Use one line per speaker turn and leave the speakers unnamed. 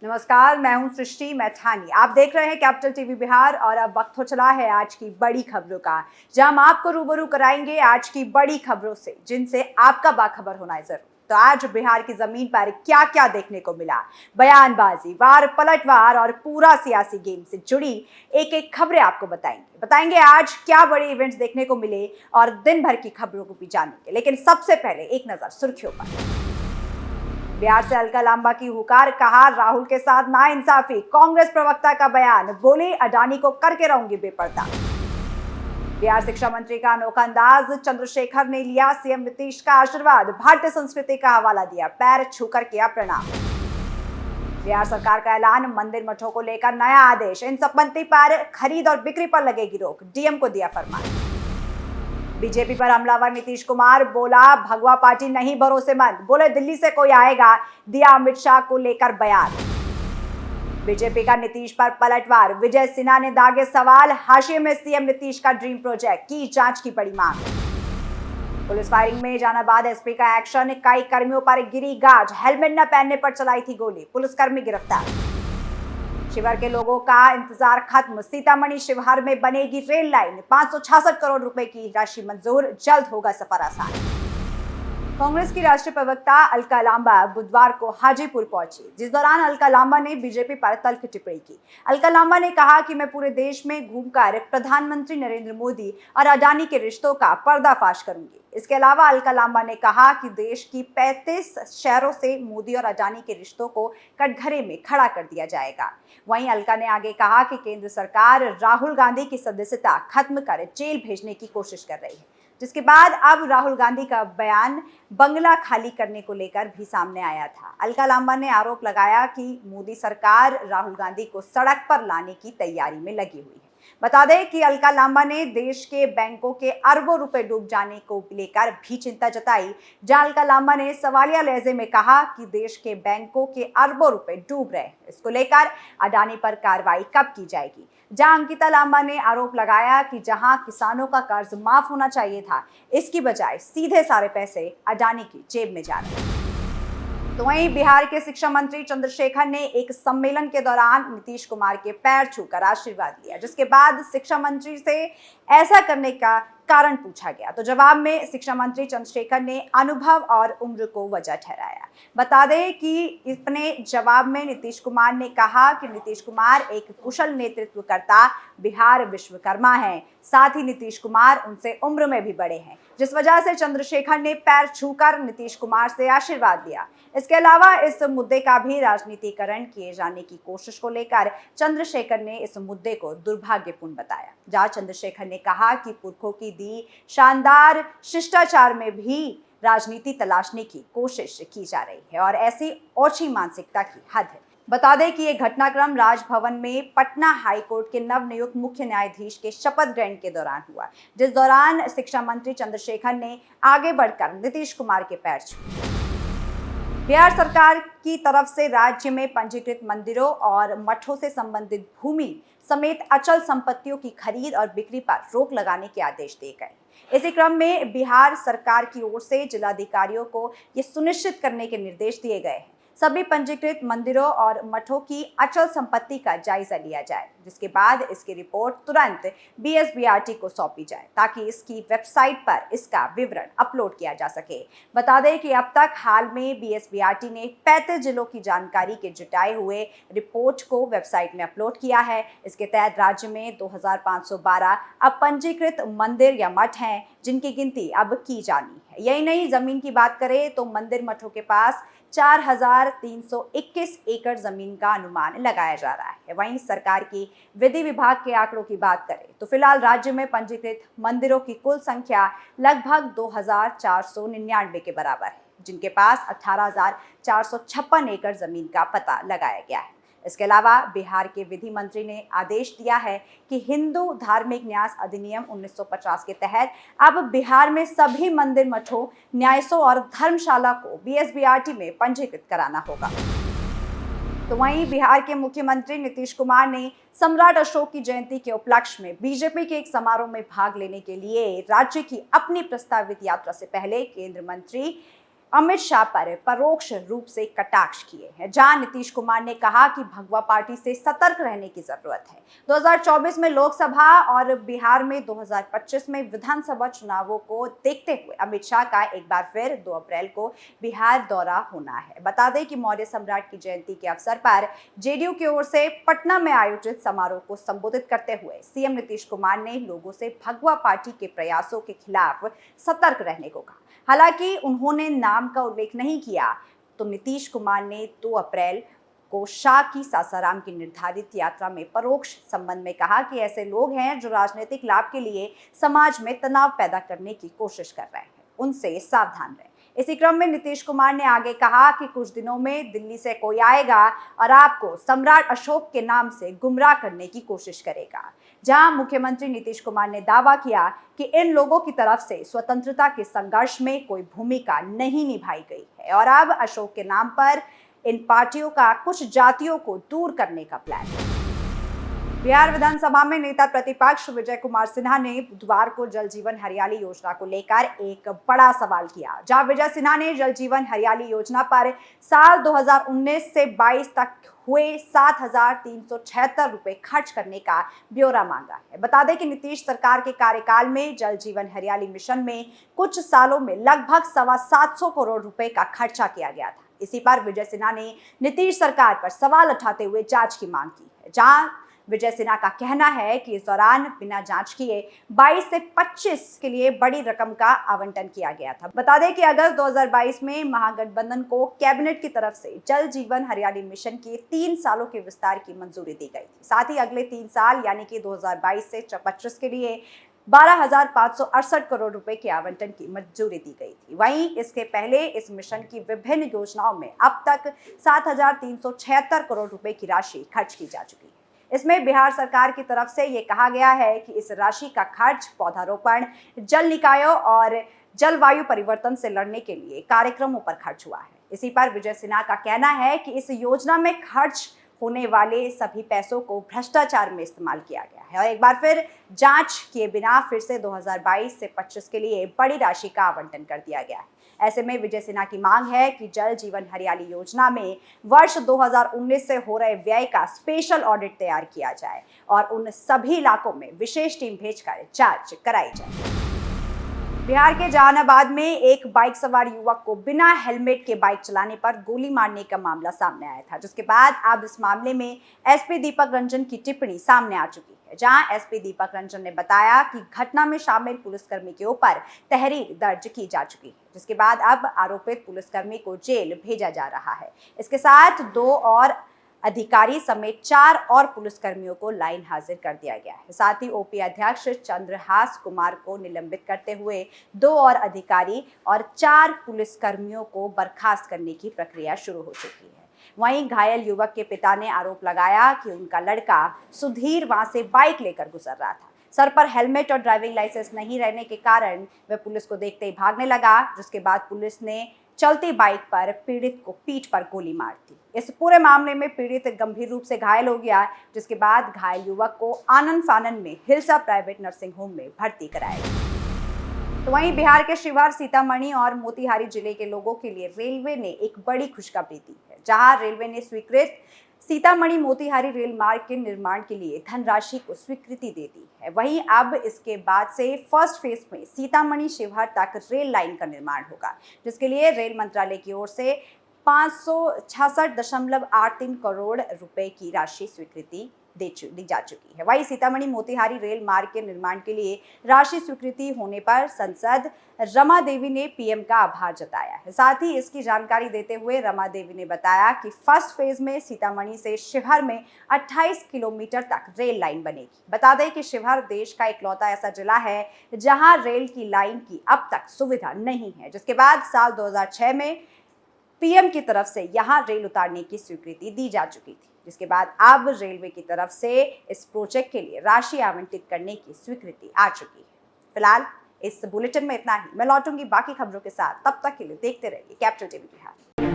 नमस्कार, मैं हूं सृष्टि मैठानी। आप देख रहे हैं कैपिटल टीवी बिहार और अब वक्त हो चला है आज की बड़ी खबरों का, जहां हम आपको रूबरू कराएंगे आज की बड़ी खबरों से जिनसे आपका बाखबर होना है जरूर। तो आज बिहार की जमीन पर क्या क्या देखने को मिला, बयानबाजी, वार पलटवार और पूरा सियासी गेम से जुड़ी एक एक खबरें आपको बताएंगे आज क्या बड़े इवेंट्स देखने को मिले और दिन भर की खबरों को भी जानेंगे। लेकिन सबसे पहले एक नजर सुर्खियों पर। बिहार से अलका लांबा की हुकार, कहा राहुल के साथ नाइंसाफी। कांग्रेस प्रवक्ता का बयान, बोले अडानी को करके रहूंगी बेपर्दा। बिहार शिक्षा मंत्री का अनोखा अंदाज, चंद्रशेखर ने लिया सीएम नीतीश का आशीर्वाद, भारतीय संस्कृति का हवाला दिया, पैर छूकर किया प्रणाम। बिहार सरकार का ऐलान, मंदिर मठों को लेकर नया आदेश, इन संपत्ति पर खरीद और बिक्री पर लगेगी रोक, डीएम को दिया फरमान। बीजेपी पर हमलावर नीतीश कुमार, बोला भगवा पार्टी नहीं भरोसेमंद, बोले दिल्ली से कोई आएगा, दिया अमित शाह को लेकर बयान। बीजेपी का नीतीश पर पलटवार, विजय सिन्हा ने दागे सवाल, हाशिए में सीएम नीतीश का ड्रीम प्रोजेक्ट की जांच की बड़ी मांग। पुलिस फायरिंग में जहानाबाद एसपी का एक्शन, कई कर्मियों पर गिरी गाज, हेलमेट न पहनने पर चलाई थी गोली, पुलिसकर्मी गिरफ्तार। शिवहर के लोगों का इंतजार खत्म, सीतामढ़ी शिवहर में बनेगी रेल लाइन, 566 करोड़ रुपए की राशि मंजूर, जल्द होगा सफर आसान। कांग्रेस की राष्ट्रीय प्रवक्ता अलका लांबा बुधवार को हाजीपुर पहुंची, जिस दौरान अलका लांबा ने बीजेपी पर तल्ख टिप्पणी की। अलका लांबा ने कहा कि मैं पूरे देश में घूमकर प्रधानमंत्री नरेंद्र मोदी और अडानी के रिश्तों का पर्दाफाश करूंगी। इसके अलावा अलका लांबा ने कहा कि देश की 35 शहरों से मोदी और अडानी के रिश्तों को कटघरे में खड़ा कर दिया जाएगा। वहीं अलका ने आगे कहा कि केंद्र सरकार राहुल गांधी की सदस्यता खत्म कर जेल भेजने की कोशिश कर रही है, जिसके बाद अब राहुल गांधी का बयान बंगला खाली करने को लेकर भी सामने आया था। अलका लांबा ने आरोप लगाया कि मोदी सरकार राहुल गांधी को सड़क पर लाने की तैयारी में लगी हुई है। बता दें कि अलका लांबा ने देश के बैंकों के अरबों रुपए डूब जाने को लेकर भी चिंता जताई, जहां अलका लांबा ने सवालिया लहजे में कहा कि देश के बैंकों के अरबों रुपए डूब रहे हैं, इसको लेकर अडानी पर कार्रवाई कब की जाएगी। जहां अंकिता लांबा ने आरोप लगाया कि जहां किसानों का कर्ज माफ होना चाहिए था, इसकी बजाय सीधे सारे पैसे अडानी की जेब में जा रहे हैं। तो वहीं बिहार के शिक्षा मंत्री चंद्रशेखर ने एक सम्मेलन के दौरान नीतीश कुमार के पैर छूकर आशीर्वाद लिया, जिसके बाद शिक्षा मंत्री से ऐसा करने का कारण पूछा गया तो जवाब में शिक्षा मंत्री चंद्रशेखर ने अनुभव और उम्र को वजह ठहराया। बता दें कि अपने जवाब में नीतीश कुमार ने कहा कि नीतीश कुमार एक कुशल नेतृत्वकर्ता, बिहार विश्वकर्मा हैं, साथ ही नीतीश कुमार उनसे उम्र में भी बड़े हैं, जिस वजह से चंद्रशेखर ने पैर छूकर नीतीश कुमार से आशीर्वाद लिया। इसके अलावा इस मुद्दे का भी राजनीतिकरण किए जाने की कोशिश को लेकर चंद्रशेखर ने इस मुद्दे को दुर्भाग्यपूर्ण बताया, जहां चंद्रशेखर ने कहा कि पुरखों की दी शानदार शिष्टाचार में भी राजनीति तलाशने की कोशिश की जा रही है और ऐसी ओछी मानसिकता की हद है। बता दें कि यह घटनाक्रम राजभवन में पटना हाईकोर्ट के नवनियुक्त मुख्य न्यायाधीश के शपथ ग्रहण के दौरान हुआ, जिस दौरान शिक्षा मंत्री चंद्रशेखर ने आगे बढ़कर नीतीश कुमार के पैर छुए। बिहार सरकार की तरफ से राज्य में पंजीकृत मंदिरों और मठों से संबंधित भूमि समेत अचल संपत्तियों की खरीद और बिक्री पर रोक लगाने के आदेश दिए गए। इसी क्रम में बिहार सरकार की ओर से जिलाधिकारियों को ये सुनिश्चित करने के निर्देश दिए गए हैं सभी पंजीकृत मंदिरों और मठों की अचल संपत्ति का जायजा लिया जाए, जिसके बाद इसकी रिपोर्ट तुरंत बीएसबीआरटी को सौंपी जाए ताकि इसकी वेबसाइट पर इसका विवरण अपलोड किया जा सके। बता दें कि अब तक हाल में बीएसबीआरटी ने 35 जिलों की जानकारी के जुटाए हुए रिपोर्ट को वेबसाइट में अपलोड किया है। इसके तहत राज्य में 2512 अब पंजीकृत मंदिर या मठ हैं, जिनकी गिनती अब की जानी है। यही नहीं, जमीन की बात करें तो मंदिर मठों के पास 4321 एकड़ जमीन का अनुमान लगाया जा रहा है। वहीं सरकार की विधि विभाग के आंकड़ों की बात करें तो फिलहाल राज्य में पंजीकृत मंदिरों की कुल संख्या लगभग 2499 के बराबर है, जिनके पास 18,456 एकड़ जमीन का पता लगाया गया है। इसके अलावा बिहार के विधि मंत्री ने आदेश दिया है कि हिंदू धार्मिक न्यास अधिनियम 1950 के तहत अब बिहार में सभी मंदिर मठों, न्यासों और धर्मशाला को बीएसबीआरटी में पंजीकृत कराना होगा। तो वहीं बिहार के मुख्यमंत्री नीतीश कुमार ने सम्राट अशोक की जयंती के उपलक्ष्य में बीजेपी के एक समारोह में भाग लेने के लिए राज्य की अपनी प्रस्तावित यात्रा से पहले केंद्रीय मंत्री अमित शाह पर परोक्ष रूप से कटाक्ष किए हैं, जहां नीतीश कुमार ने कहा कि भगवा पार्टी से सतर्क रहने की जरूरत है। 2024 में लोकसभा और बिहार में 2025 में विधानसभा चुनावों को देखते हुए अमित शाह का एक बार फिर 2 अप्रैल को बिहार दौरा होना है। बता दें कि मौर्य सम्राट की जयंती के अवसर पर जेडीयू की ओर से पटना में आयोजित समारोह को संबोधित करते हुए सीएम नीतीश कुमार ने लोगों से भगवा पार्टी के प्रयासों के खिलाफ सतर्क रहने को कहा। हालांकि उन्होंने नाम का उल्लेख नहीं किया, तो नीतीश कुमार ने 2 अप्रैल को शाह की सासाराम की निर्धारित यात्रा में परोक्ष संबंध में कहा कि ऐसे लोग हैं जो राजनीतिक लाभ के लिए समाज में तनाव पैदा करने की कोशिश कर रहे हैं, उनसे सावधान रहें। इसी क्रम में नीतीश कुमार ने आगे कहा कि कुछ दिनों में दिल्ली से कोई आएगा और आपको सम्राट अशोक के नाम से गुमराह करने की कोशिश करेगा, जहां मुख्यमंत्री नीतीश कुमार ने दावा किया कि इन लोगों की तरफ से स्वतंत्रता के संघर्ष में कोई भूमिका नहीं निभाई गई है और अब अशोक के नाम पर इन पार्टियों का कुछ जातियों को दूर करने का प्लान है। बिहार विधानसभा में नेता प्रतिपक्ष विजय कुमार सिन्हा ने बुधवार को जल जीवन हरियाली योजना को लेकर एक बड़ा सवाल किया, जहां विजय सिन्हा ने जल जीवन हरियाली योजना पर साल 2019 से 22 तक हुए 7,376 रुपए खर्च करने का ब्यौरा मांगा है। बता दें कि नीतीश सरकार के कार्यकाल में जल जीवन हरियाली मिशन में कुछ सालों में लगभग 725 करोड़ रुपए का खर्चा किया गया था। इसी पर विजय सिन्हा ने नीतीश सरकार पर सवाल उठाते हुए जांच की मांग की है, जहां विजय सिन्हा का कहना है कि इस दौरान बिना जांच किए 22 से 25 के लिए बड़ी रकम का आवंटन किया गया था। बता दें कि अगस्त 2022 में महागठबंधन को कैबिनेट की तरफ से जल जीवन हरियाली मिशन के 3 सालों के विस्तार की मंजूरी दी गई थी। साथ ही अगले 3 साल यानी कि 2022 से 25 के लिए 12,568 करोड़ रुपए के आवंटन की मंजूरी दी गई थी। वहीं इसके पहले इस मिशन की विभिन्न योजनाओं में अब तक 7,376 करोड़ रुपए की राशि खर्च की जा चुकी है। इसमें बिहार सरकार की तरफ से ये कहा गया है कि इस राशि का खर्च पौधारोपण, जल निकायों और जलवायु परिवर्तन से लड़ने के लिए कार्यक्रमों पर खर्च हुआ है। इसी पर विजय सिन्हा का कहना है कि इस योजना में खर्च होने वाले सभी पैसों को भ्रष्टाचार में इस्तेमाल किया गया है और एक बार फिर जांच किए बिना फिर से 2022 से 25 के लिए बड़ी राशि का आवंटन कर दिया गया है। ऐसे में विजय सिन्हा की मांग है कि जल जीवन हरियाली योजना में वर्ष 2019 से हो रहे व्यय का स्पेशल ऑडिट तैयार किया जाए और उन सभी इलाकों में विशेष टीम भेजकर जांच कराई जाए। बिहार के जहानाबाद में एक बाइक सवार युवक को बिना हेलमेट के बाइक चलाने पर गोली मारने का मामला सामने आया था, जिसके बाद अब इस मामले में एसपी दीपक रंजन की टिप्पणी सामने आ चुकी है, जहां एसपी दीपक रंजन ने बताया कि घटना में शामिल पुलिसकर्मी के ऊपर तहरीर दर्ज की जा चुकी है, जिसके बाद अब आरोपित पुलिसकर्मी को जेल भेजा जा रहा है। इसके साथ 2 और अधिकारी समेत 4 और पुलिसकर्मियों को लाइन हाजिर कर दिया गया है। साथ ही ओपी अध्यक्ष चंद्रहास कुमार को निलंबित करते हुए 2 और अधिकारी और 4 पुलिसकर्मियों को बर्खास्त करने की प्रक्रिया शुरू हो चुकी है। वहीं घायल युवक के पिता ने आरोप लगाया कि उनका लड़का सुधीर वहां से बाइक लेकर गुजर रहा था। सर पर हेलमेट और ड्राइविंग लाइसेंस नहीं रहने के कारण वह पुलिस को देखते ही भागने लगा, जिसके बाद पुलिस ने चलती बाइक पर पीड़ित को पीठ पर गोली मार दी। इस पूरे मामले में पीड़ित गंभीर रूप से घायल हो गया, जिसके बाद घायल युवक को आनंद फानन में हिलसा प्राइवेट नर्सिंग होम में भर्ती कराया गया। तो वहीं बिहार के शिवहर, सीतामढ़ी और मोतिहारी जिले के लोगों के लिए रेलवे ने एक बड़ी खुशखबरी दी है, जहां रेलवे ने स्वीकृत सीतामढ़ी मोतिहारी रेल मार्ग के निर्माण के लिए धनराशि को स्वीकृति दे दी है। वहीं अब इसके बाद से फर्स्ट फेज में सीतामढ़ी शिवहर तक रेल लाइन का निर्माण होगा, जिसके लिए रेल मंत्रालय की ओर से 566.83 करोड़ रुपए की राशि स्वीकृति दी जा चुकी है। वहीं सीतामढ़ी मोतिहारी रेल मार्ग के निर्माण के लिए राशि स्वीकृति होने पर सांसद रमा देवी ने पीएम का आभार जताया है। साथ ही इसकी जानकारी देते हुए रमा देवी ने बताया कि फर्स्ट फेज में सीतामढ़ी से शिवहर में 28 किलोमीटर तक रेल लाइन बनेगी। बता दें कि शिवहर देश का इकलौता ऐसा जिला है जहां रेल की लाइन की अब तक सुविधा नहीं है, जिसके बाद साल 2006 में पीएम की तरफ से यहां रेल उतारने की स्वीकृति दी जा चुकी थी, जिसके बाद अब रेलवे की तरफ से इस प्रोजेक्ट के लिए राशि आवंटित करने की स्वीकृति आ चुकी है। फिलहाल इस बुलेटिन में इतना ही। मैं लौटूंगी बाकी खबरों के साथ, तब तक के लिए देखते रहिए कैपिटल टीवी बिहार।